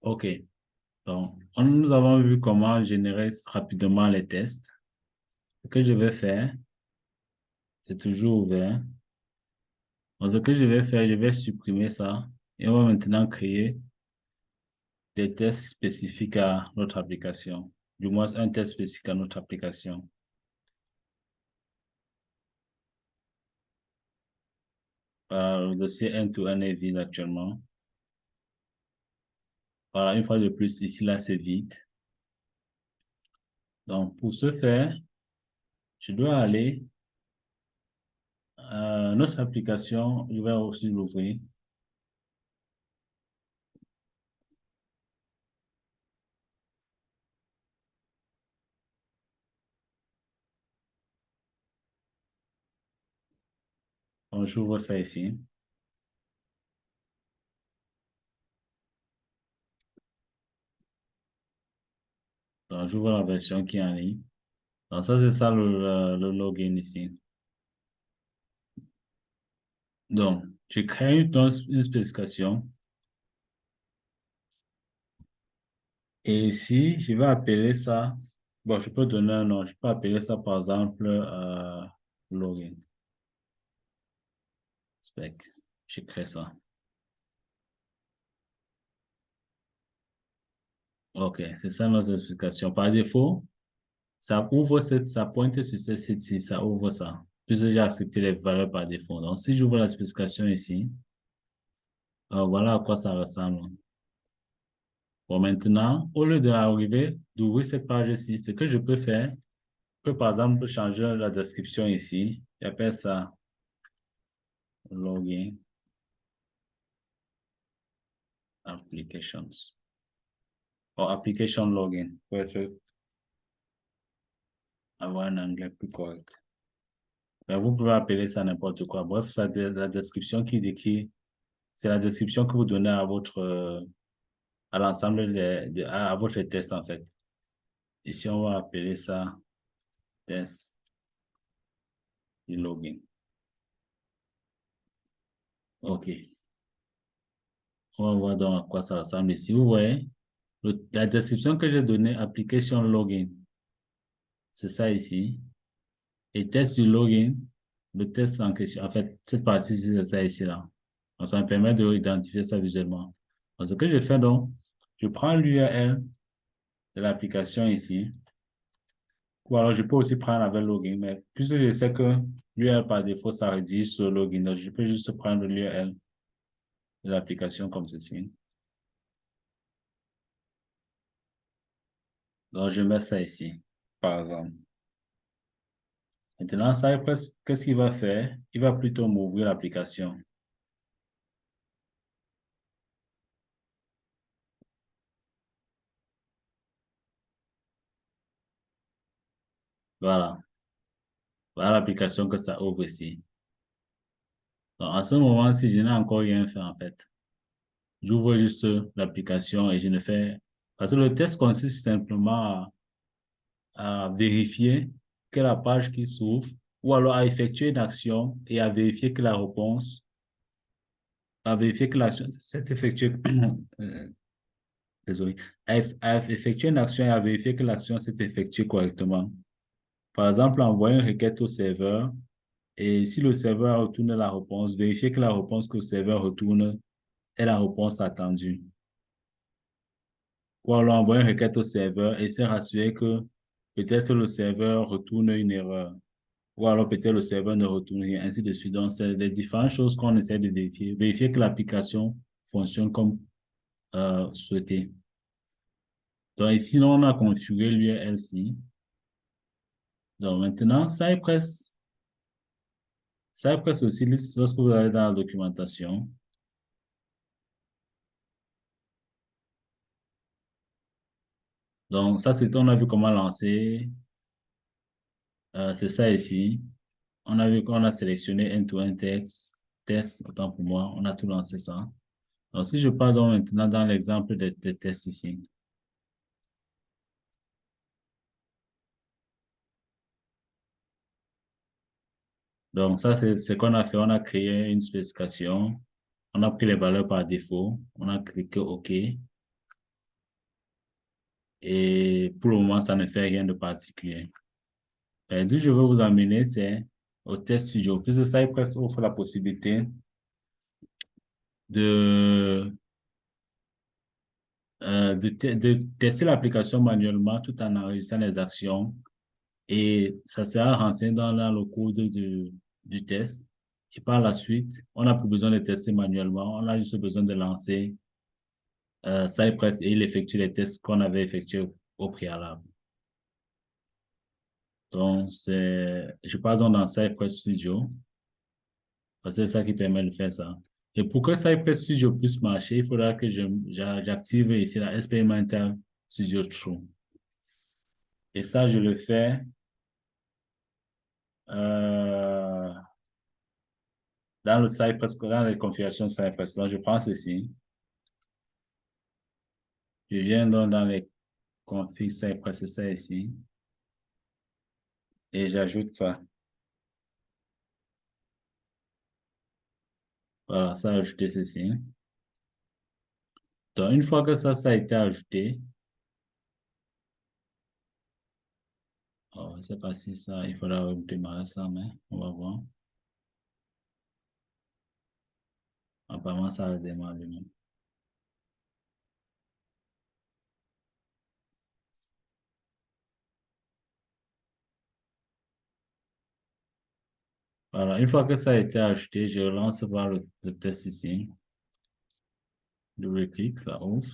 OK. Donc, nous avons vu comment générer rapidement les tests. Ce que je vais faire, c'est toujours ouvert. Donc, ce que je vais faire, je vais supprimer ça et on va maintenant créer des tests spécifiques à notre application. Du moins, un test spécifique à notre application. Le dossier end-to-end est vide actuellement. Voilà, une fois de plus, ici, là, c'est vide. Donc, pour ce faire, je dois aller à notre application. Je vais aussi l'ouvrir. Donc, j'ouvre ça ici. Donc, j'ouvre la version qui est en ligne. Donc, ça, c'est ça le login ici. Donc, je crée une spécification. Et ici, je vais appeler ça. Bon, je peux donner un nom. Je peux appeler ça, par exemple, login. Spec. Je crée ça. OK, c'est ça notre explication. Par défaut, ça pointe sur ce site-ci, ça ouvre ça. Puisque j'ai accepté les valeurs par défaut. Donc, si j'ouvre la spécification ici, voilà à quoi ça ressemble. Bon, maintenant, au lieu d'ouvrir cette page-ci, ce que je peux faire, je peux par exemple changer la description ici. J'appelle ça login applications. Ou application login, avoir un anglais plus correct. Mais vous pouvez appeler ça n'importe quoi. Bref, ça, la description qui décrit, c'est la description que vous donnez à à l'ensemble à votre test, en fait. Ici, on va appeler ça test du login. OK. On va voir donc à quoi ça ressemble ici. Vous voyez, la description que j'ai donnée, application login, c'est ça ici. Et test du login, le test en question, en fait, cette partie-ci, c'est ça ici, là. Donc, ça me permet d'identifier ça visuellement. Donc, ce que je fais donc, je prends l'URL de l'application ici, ou alors je peux aussi prendre avec login, mais puisque je sais que l'URL par défaut, ça rédige sur login, donc je peux juste prendre l'URL de l'application comme ceci. Donc, je mets ça ici, par exemple. Maintenant, ça, qu'est-ce qu'il va faire? Il va plutôt m'ouvrir l'application. Voilà. Voilà l'application que ça ouvre ici. Donc, en ce moment-ci, je n'ai encore rien fait, en fait. J'ouvre juste l'application et je ne fais... Parce que le test consiste simplement à vérifier que la page qui s'ouvre, ou alors à effectuer une action et à vérifier que la réponse, à vérifier que l'action s'est effectuée, euh, désolé, à effectuer une action et à vérifier que l'action s'est effectuée correctement. Par exemple, envoyer une requête au serveur et si le serveur retourne la réponse, vérifier que la réponse que le serveur retourne est la réponse attendue. Ou alors envoyer une requête au serveur et se rassurer que peut-être le serveur retourne une erreur. Ou alors peut-être le serveur ne retourne rien, ainsi de suite. Donc, c'est les différentes choses qu'on essaie de vérifier. Vérifier que l'application fonctionne comme souhaité. Donc ici, on a configuré l'URL-ci. Donc maintenant, Cypress aussi, lorsque vous allez dans la documentation, donc ça, c'est, on a vu comment lancer, c'est ça ici. On a vu qu'on a sélectionné end-to-end test, autant pour moi, on a tout lancé ça. Donc, si je pars donc maintenant dans l'exemple des tests ici. Donc, ça, c'est ce qu'on a fait. On a créé une spécification. On a pris les valeurs par défaut. On a cliqué OK. Et pour le moment, ça ne fait rien de particulier. Et d'où je veux vous amener, c'est au test studio. Puisque Cypress offre la possibilité de, de tester l'application manuellement tout en enregistrant les actions. Et ça sera renseigné dans le code du test. Et par la suite, on n'a plus besoin de tester manuellement. On a juste besoin de lancer Cypress et il effectue les tests qu'on avait effectués au préalable. Donc, je pars donc dans Cypress Studio, parce que c'est ça qui permet de faire ça. Et pour que Cypress Studio puisse marcher, il faudra que j'active ici la Experimental Studio True. Et ça, je le fais euh, dans le Cypress, dans les configurations Cypress. Donc, je prends ceci. Je viens donc dans les configs Cypress, c'est ça ici. Et j'ajoute ça. Voilà, ça a ajouté ceci. Donc, une fois que ça a été ajouté, oh, je ne sais pas si ça, il faudra démarrer ça, mais on va voir. Apparemment, ça a démarré lui-même. Voilà, une fois que ça a été ajouté, je relance voir le test ici. Double-clic, ça ouvre.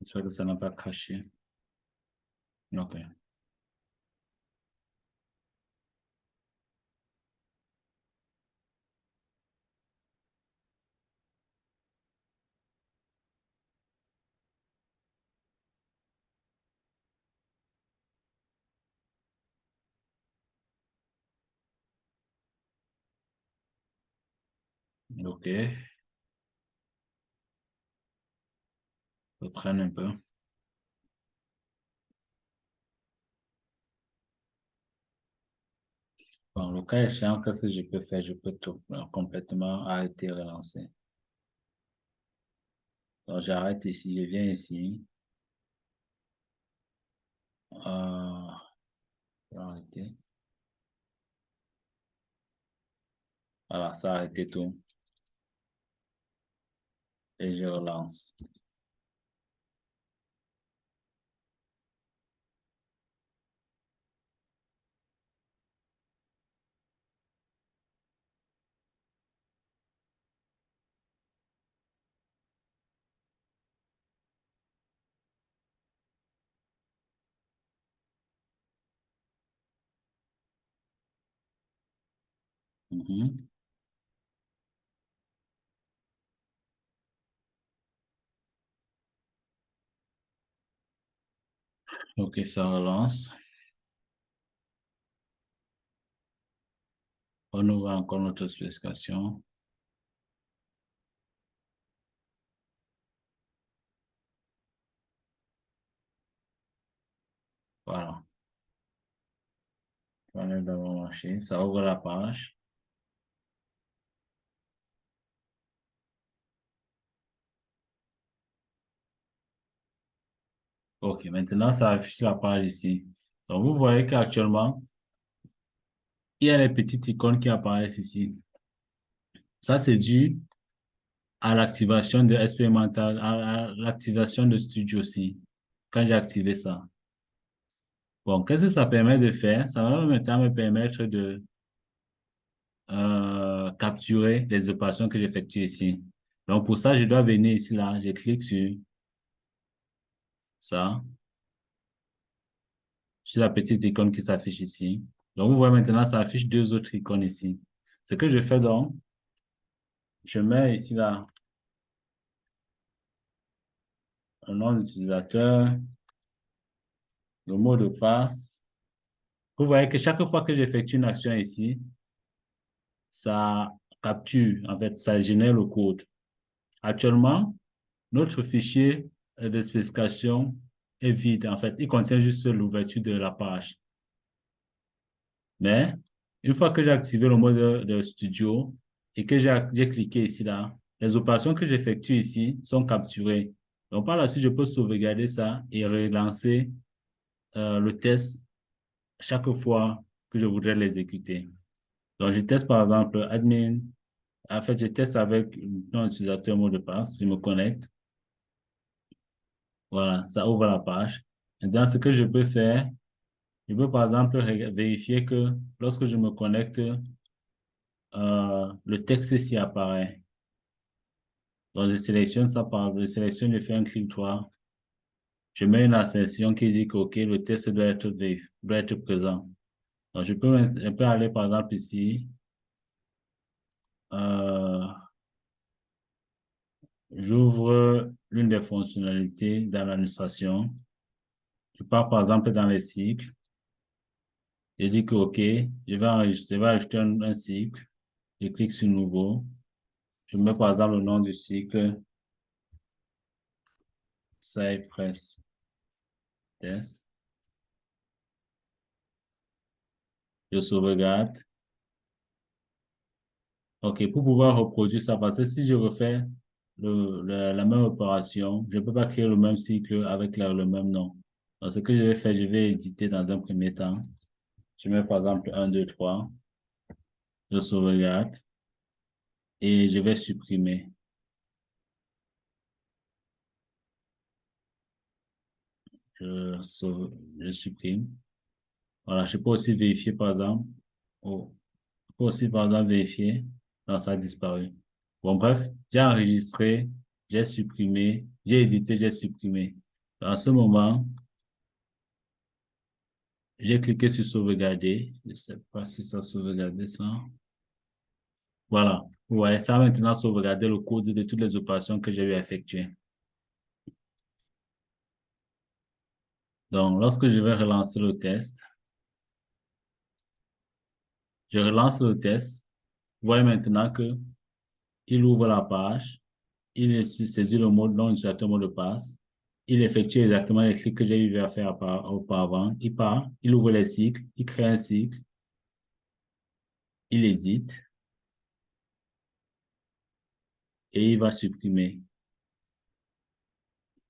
J'espère que ça n'a pas craché. OK. OK. Je traîne un peu. Bon, le cas échéant, qu'est-ce que je peux faire? Je peux tout complètement arrêter et relancer. Donc, j'arrête ici, je viens ici. Euh, je vais arrêter. Voilà, ça a arrêté tout. Et je relance. Mhm. OK, ça relance. On ouvre encore notre spécification. Voilà. Panel d'avant-marché. Ça ouvre la page. OK, maintenant, ça affiche la page ici. Donc, vous voyez qu'actuellement, il y a les petites icônes qui apparaissent ici. Ça, c'est dû à l'activation de expérimental, à l'activation de Studio aussi, quand j'ai activé ça. Bon, qu'est-ce que ça permet de faire? Ça va maintenant me permettre de capturer les opérations que j'effectue ici. Donc, pour ça, je dois venir ici, là, je clique sur ça, sur la petite icône qui s'affiche ici. Donc, vous voyez maintenant, ça affiche deux autres icônes ici. Ce que je fais donc, je mets ici, là, le nom d'utilisateur, le mot de passe. Vous voyez que chaque fois que j'effectue une action ici, ça capture, en fait, ça génère le code. Actuellement, notre fichier de spécification est vide. En fait, il contient juste l'ouverture de la page. Mais une fois que j'ai activé le mode de studio et que j'ai cliqué ici, là, les opérations que j'effectue ici sont capturées. Donc, par la suite, je peux sauvegarder ça et relancer le test chaque fois que je voudrais l'exécuter. Donc, je teste par exemple admin. En fait, je teste avec un utilisateur mot de passe. Je me connecte. Voilà, ça ouvre la page. Maintenant, ce que je peux faire, je peux par exemple vérifier que lorsque je me connecte, le texte s'y apparaît. Donc, je sélectionne ça je sélectionne, je fais un clic droit. Je mets une assertion qui dit que, OK, le texte doit être présent. Donc, je peux aller par exemple ici, euh, j'ouvre l'une des fonctionnalités dans l'administration. Je pars par exemple dans les cycles. Je dis que OK, je vais ajouter un cycle. Je clique sur Nouveau. Je mets par exemple le nom du cycle, Cypress Test. Je sauvegarde. OK, pour pouvoir reproduire ça, parce que si je refais la même opération, je ne peux pas créer le même cycle avec le même nom. Donc, ce que je vais faire, je vais éditer dans un premier temps. Je mets par exemple 1, 2, 3. Je sauvegarde et je vais supprimer. Je supprime. Voilà, je peux aussi vérifier par exemple. Oh, je peux aussi par exemple vérifier. Non, ça a disparu. Bon, bref, j'ai enregistré, j'ai supprimé, j'ai édité, j'ai supprimé. À ce moment, j'ai cliqué sur sauvegarder. Je ne sais pas si ça sauvegarde ça. Voilà. Ouais, ça a maintenant sauvegardé le code de toutes les opérations que j'ai eu à effectuer. Donc, lorsque je vais relancer le test, je relance le test. Vous voyez maintenant que il ouvre la page, il saisit le mot, non utilisateur mot de passe, il effectue exactement les clics que j'ai eu à faire auparavant. Il part, il ouvre les cycles, il crée un cycle, il édite et il va supprimer.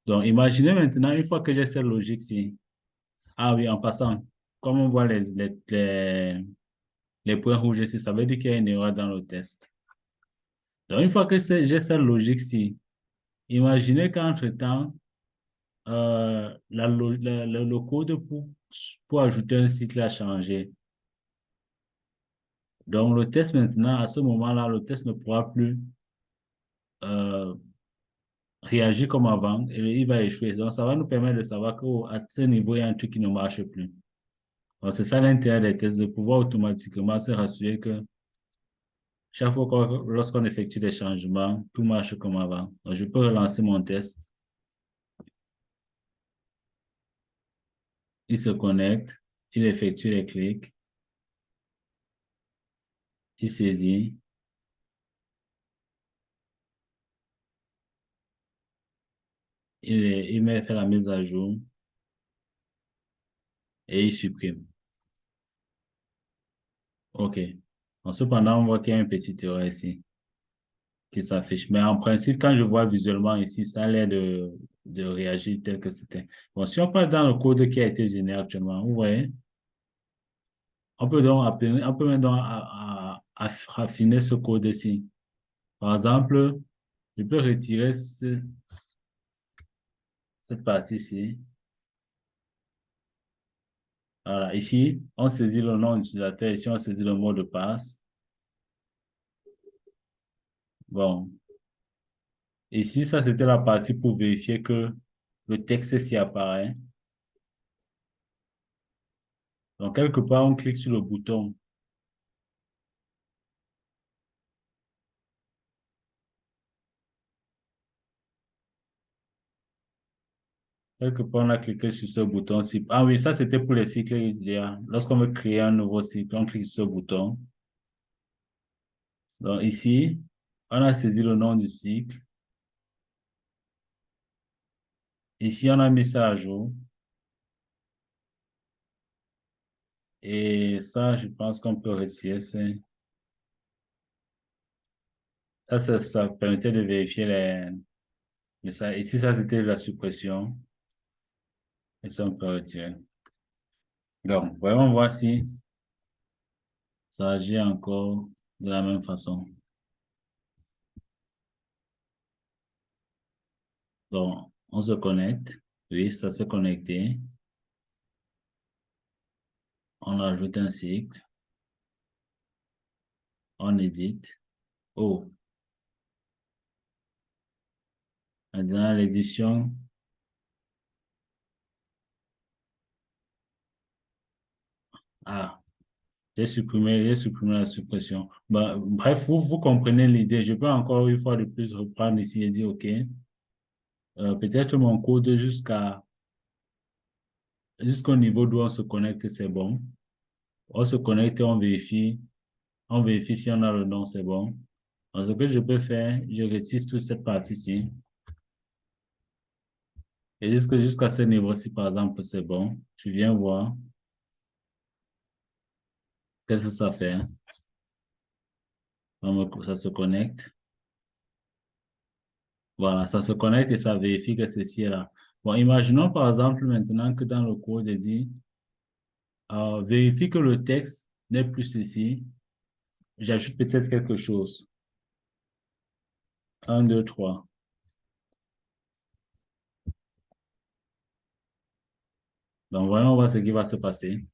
Donc, imaginez maintenant, une fois que j'ai cette logique-ci, ah oui, en passant, comme on voit les points rouges ici, ça veut dire qu'il y a une erreur dans le test. Donc, une fois que j'ai cette logique-ci, imaginez qu'entre-temps, le code pour ajouter un cycle a changé. Donc, le test maintenant, à ce moment-là, le test ne pourra plus euh, réagir comme avant et il va échouer. Donc, ça va nous permettre de savoir qu'à ce niveau, il y a un truc qui ne marche plus. Donc, c'est ça l'intérêt des tests, de pouvoir automatiquement se rassurer que chaque fois lorsqu'on effectue des changements, tout marche comme avant. Donc, je peux relancer mon test. Il se connecte, il effectue les clics, il saisit, il fait la mise à jour et il supprime. OK. Donc, cependant, on voit qu'il y a un petit erreur ici qui s'affiche. Mais en principe, quand je vois visuellement ici, ça a l'air de réagir tel que c'était. Bon, si on passe dans le code qui a été généré actuellement, vous voyez, on peut maintenant raffiner ce code-ci. Par exemple, je peux retirer cette partie-ci. Voilà, ici, on saisit le nom d'utilisateur, ici, on saisit le mot de passe. Bon, ici, ça, c'était la partie pour vérifier que le texte s'y apparaît. Donc, quelque part, on clique sur le bouton. Quelque part, on a cliqué sur ce bouton-ci. Ah oui, ça, c'était pour les cycles idéaux. Lorsqu'on veut créer un nouveau cycle, on clique sur ce bouton. Donc ici, on a saisi le nom du cycle. Ici, on a mis ça à jour. Et ça, je pense qu'on peut retirer ça. Ça permettait de vérifier ça. Ici, ça, c'était la suppression. Et ça, on peut retirer. Donc, vraiment, voici, ça agit encore de la même façon. Donc, on se connecte. Oui, ça s'est connecté. On ajoute un cycle. On édite. Oh, maintenant, l'édition. Ah, j'ai supprimé la suppression. Bah, bref, vous comprenez l'idée. Je peux encore une fois de plus reprendre ici et dire, OK, peut-être mon code jusqu'au niveau d'où on se connecte, c'est bon. On se connecte et on vérifie si on a le nom, c'est bon. Donc, ce que je peux faire, je retire toute cette partie-ci. Et jusqu'à ce niveau-ci, par exemple, c'est bon. Je viens voir qu'est-ce que ça fait. Ça se connecte. Voilà, ça se connecte et ça vérifie que ceci est là. Bon, imaginons par exemple maintenant que dans le code, il dit vérifie que le texte n'est plus ceci. J'ajoute peut-être quelque chose. 1, 2, 3. Donc, voyons voir ce qui va se passer.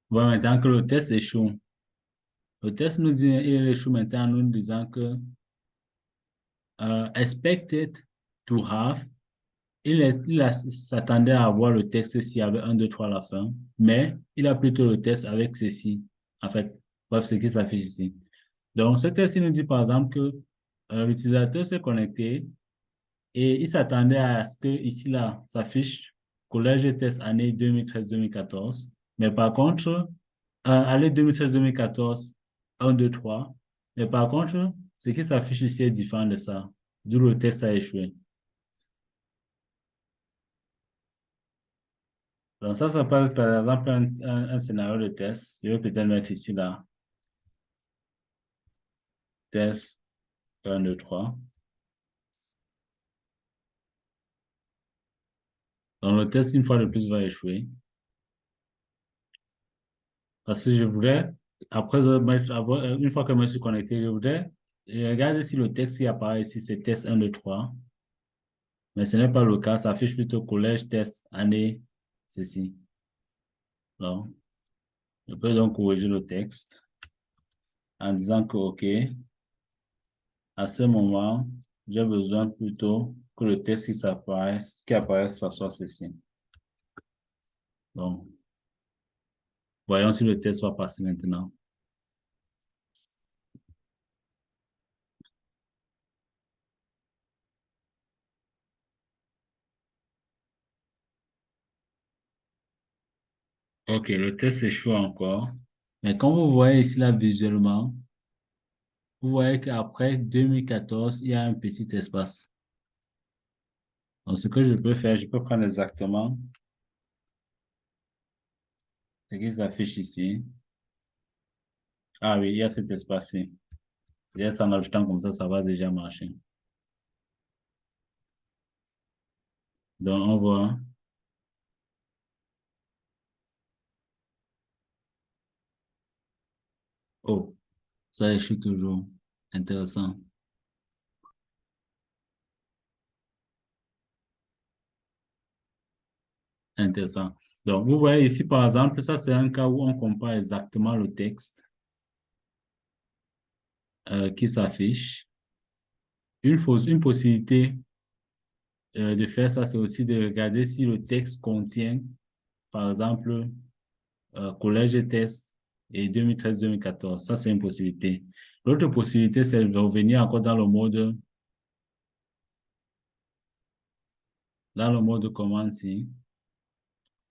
Bon, maintenant que le test échoue. Le test nous dit, il échoue maintenant en nous disant que expected to have, s'attendait à avoir le texte s'il y avait 1, 2, 3 à la fin, mais il a plutôt le test avec ceci. En fait, bref, ce qui s'affiche ici. Donc, ce test, il nous dit par exemple que l'utilisateur s'est connecté et il s'attendait à ce que ici, là, s'affiche collège test année 2013-2014. Mais par contre, année 2013-2014, 1, 2, 3. Mais par contre, ce qui s'affiche ici est différent de ça. D'où le test a échoué. Donc ça passe par exemple un scénario de test. Je vais peut-être mettre ici, là, test 1, 2, 3. Donc le test, une fois de plus, va échouer. Parce que je voudrais, une fois que je me suis connecté, je voudrais regarder si le texte qui apparaît ici, c'est test 1, 2, 3. Mais ce n'est pas le cas, ça affiche plutôt collège, test, année, ceci. Donc, je peux donc corriger le texte en disant que, OK, à ce moment, j'ai besoin plutôt que le texte qui apparaisse, ça soit ceci. Donc, voyons si le texte va passer maintenant. OK, le test échoue encore. Mais comme vous voyez ici, là, visuellement, vous voyez qu'après 2014, il y a un petit espace. Donc, ce que je peux faire, je peux prendre exactement ce qui s'affiche ici. Ah oui, il y a cet espace-ci. Peut-être en ajoutant comme ça va déjà marcher. Donc, on voit. Oh, ça échoue toujours. Intéressant. Intéressant. Donc, vous voyez ici, par exemple, ça, c'est un cas où on compare exactement le texte qui s'affiche. Une possibilité de faire ça, c'est aussi de regarder si le texte contient, par exemple, collège et test et 2013-2014. Ça, c'est une possibilité. L'autre possibilité, c'est de revenir encore dans le mode commande ici.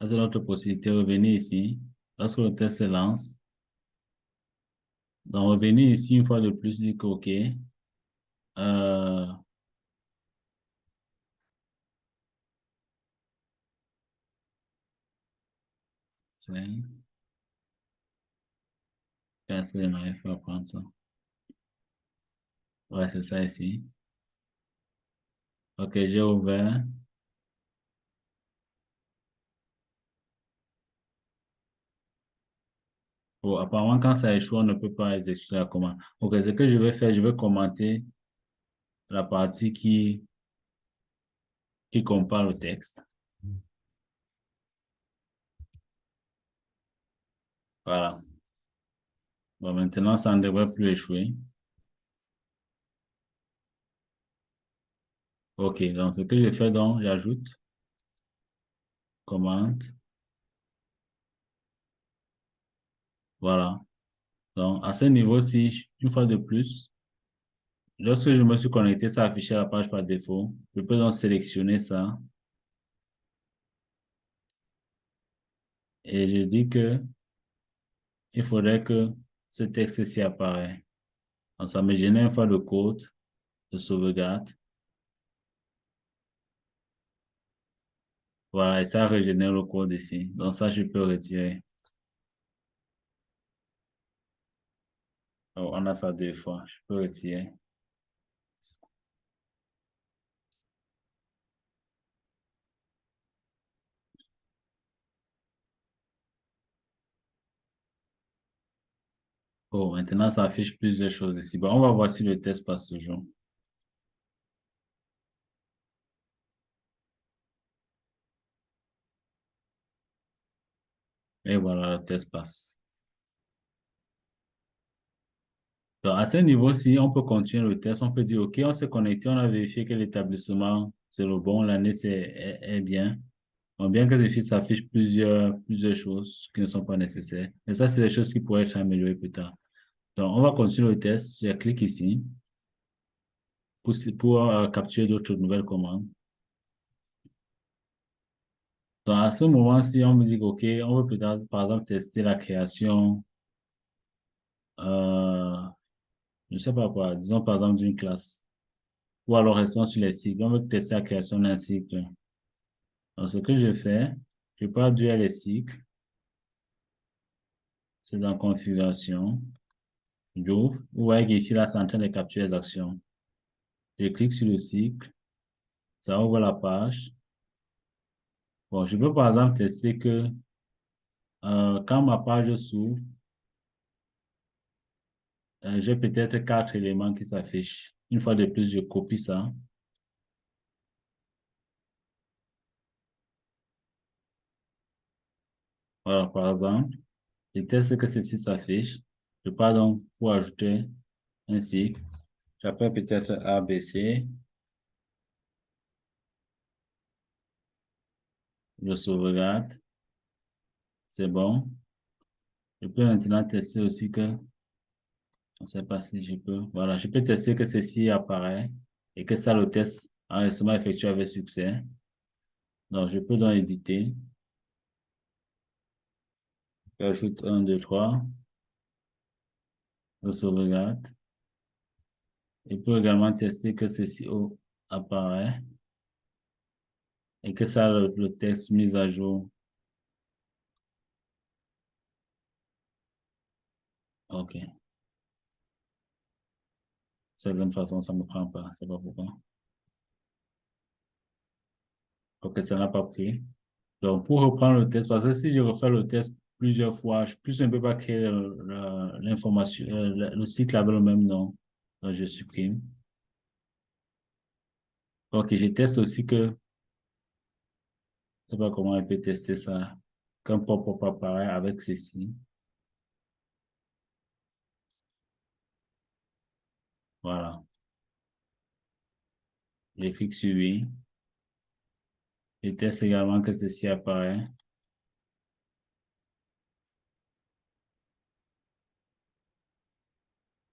Ça, c'est notre possibilité. Revenir ici. Lorsque le test se lance, donc revenir ici une fois de plus, dire que OK. Euh, c'est, non, il faut prendre ça. Ouais, c'est ça ici. OK, j'ai ouvert. Bon, apparemment, quand ça échoue, on ne peut pas exécuter la commande. OK, ce que je vais faire, je vais commenter la partie qui compare le texte. Voilà. Bon, maintenant, ça ne devrait plus échouer. OK, donc ce que je fais, donc, j'ajoute commande. Voilà. Donc, à ce niveau-ci, une fois de plus, lorsque je me suis connecté, ça affichait la page par défaut. Je peux donc sélectionner ça et je dis que il faudrait que ce texte-ci apparaît. Donc, ça me génère une fois le code de sauvegarde. Voilà, et ça régénère le code ici. Donc, ça, je peux retirer. Donc, on a ça deux fois. Je peux retirer. Bon, maintenant, ça affiche plusieurs choses ici. Bon, on va voir si le test passe toujours. Et voilà, le test passe. Donc, à ce niveau-ci, on peut continuer le test. On peut dire, OK, on s'est connecté, on a vérifié que l'établissement, c'est le bon, l'année, est bien. Bon, bien que les fiches s'affichent plusieurs choses qui ne sont pas nécessaires. Mais ça, c'est des choses qui pourraient être améliorées plus tard. Donc, on va continuer le test. Je clique ici pour capturer d'autres nouvelles commandes. Donc, à ce moment-ci, on me dit, OK, on veut peut-être, par exemple, tester la création, euh, je ne sais pas quoi, disons par exemple d'une classe. Ou alors restons sur les cycles. On veut tester la création d'un cycle. Donc, ce que je fais, je pars du les cycles, c'est dans configuration, j'ouvre. Vous voyez qu'ici, là, c'est en train de capturer les actions. Je clique sur le cycle, ça ouvre la page. Bon, je peux par exemple tester que quand ma page s'ouvre, j'ai peut-être quatre éléments qui s'affichent. Une fois de plus, je copie ça. Voilà, par exemple, je teste que ceci s'affiche. Je pars donc pour ajouter un cycle. J'appelle peut-être ABC. Je sauvegarde. C'est bon. Je peux maintenant tester aussi que, je ne sais pas si je peux, voilà, je peux tester que ceci apparaît et que ça, le test enregistrement effectué avec succès. Donc, je peux donc éditer. J'ajoute 1, 2, 3. Je sauvegarde. Je peux également tester que ceci apparaît et que ça, le texte mis à jour. OK. C'est de toute façon, ça ne me prend pas. C'est pas pourquoi. OK, ça n'a pas pris. Donc, pour reprendre le test, parce que si je refais le test plusieurs fois, plus je ne peux pas créer l'information, le cycle avec le même nom. Donc, je supprime. OK, je teste aussi que, je ne sais pas comment on peut tester ça. Qu'un pop-up apparaît avec ceci. Voilà. Je clique sur oui. Je teste également que ceci apparaît.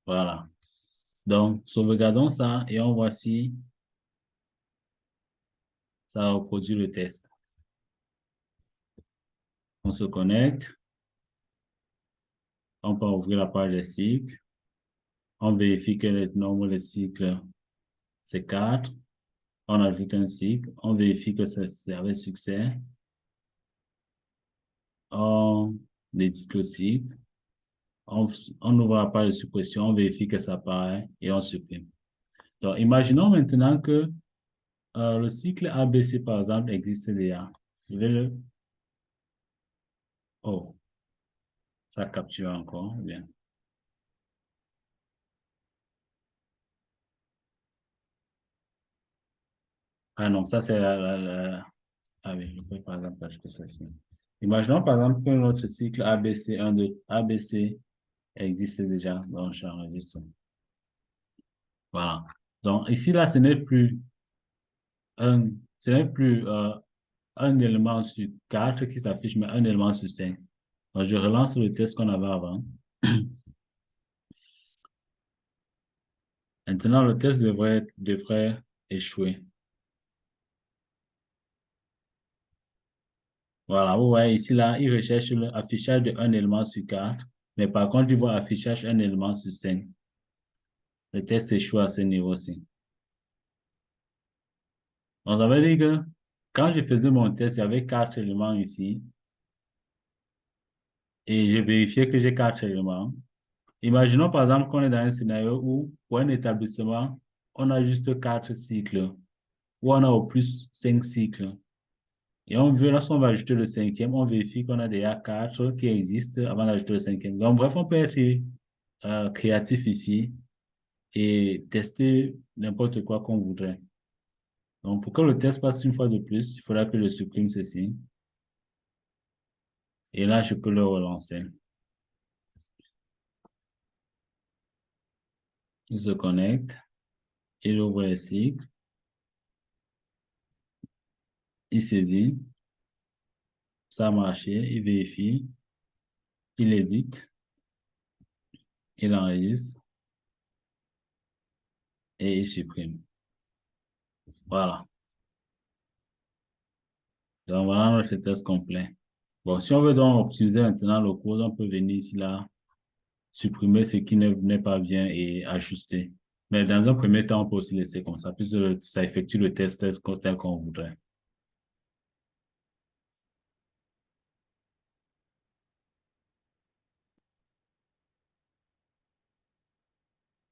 Voilà. Donc, sauvegardons ça et on voit si ça reproduit le test. On se connecte. On peut ouvrir la page des cycles. On vérifie que le nombre de cycles, c'est 4. On ajoute un cycle. On vérifie que c'est avec succès. On édite le cycle. On ouvre la page de suppression. On vérifie que ça apparaît et on supprime. Donc, imaginons maintenant que le cycle ABC, par exemple, existe déjà. Je vais le... Oh, ça capture encore. Bien. Ah non, ça c'est Ah oui, je peux par exemple ajouter ça ici. Imaginons par exemple que notre cycle ABC 1, 2, ABC existe déjà dans le champ enregistré. Voilà. Donc ici, là, un, ce n'est plus un élément sur 4 qui s'affiche, mais un élément sur 5. Donc je relance le test qu'on avait avant. Maintenant, le test devrait échouer. Voilà, vous voyez ici, là, il recherche l'affichage d'un élément sur 4, mais par contre, il voit affichage un élément sur 5. Le test échoue à ce niveau-ci. Donc, ça veut dire que quand je faisais mon test, il y avait 4 éléments ici, et j'ai vérifié que j'ai 4 éléments. Imaginons par exemple qu'on est dans un scénario où, pour un établissement, on a juste 4 cycles, ou on a au plus 5 cycles. Et on veut, lorsqu'on va ajouter le cinquième, on vérifie qu'on a déjà 4 qui existent avant d'ajouter le cinquième. Donc, bref, on peut être créatif ici et tester n'importe quoi qu'on voudrait. Donc, pour que le test passe une fois de plus, il faudra que je supprime ceci. Et là, je peux le relancer. Il se connecte, il ouvre le cycle, il saisit, ça a marché, il vérifie, il édite, il enregistre et il supprime. Voilà. Donc, voilà notre test complet. Bon, si on veut donc optimiser maintenant le code, on peut venir ici, là, supprimer ce qui n'est pas bien et ajuster. Mais dans un premier temps, on peut aussi laisser comme ça, puisque ça effectue le test tel qu'on voudrait.